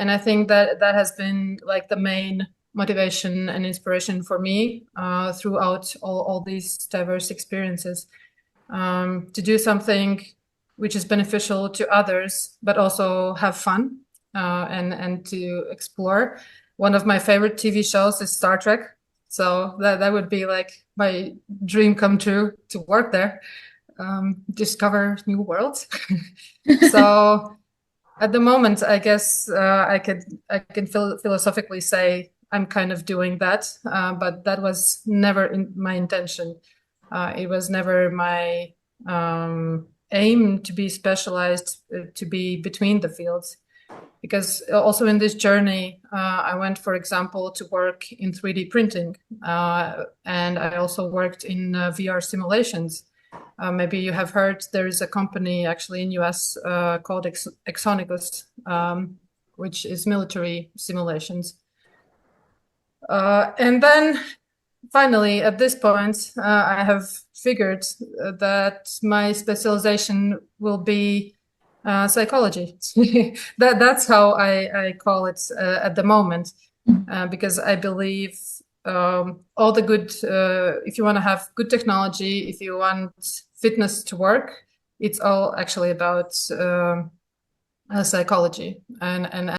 And I think that has been like the main motivation and inspiration for me throughout all these diverse experiences, to do something which is beneficial to others, but also have fun, and to explore. One of my favorite TV shows is Star Trek. So that would be like my dream come true, to work there, discover new worlds. So at the moment, I guess I can philosophically say I'm kind of doing that, but that was never my intention. It was never my aim to be specialized, to be between the fields. Because also in this journey, I went, for example, to work in 3D printing, and I also worked in VR simulations. Maybe you have heard there is a company actually in US called Exonicus, which is military simulations. And then finally, at this point, I have figured that my specialization will be psychology. That's how I call it at the moment, because I believe all the good, if you want to have good technology, if you want fitness to work, it's all actually about psychology and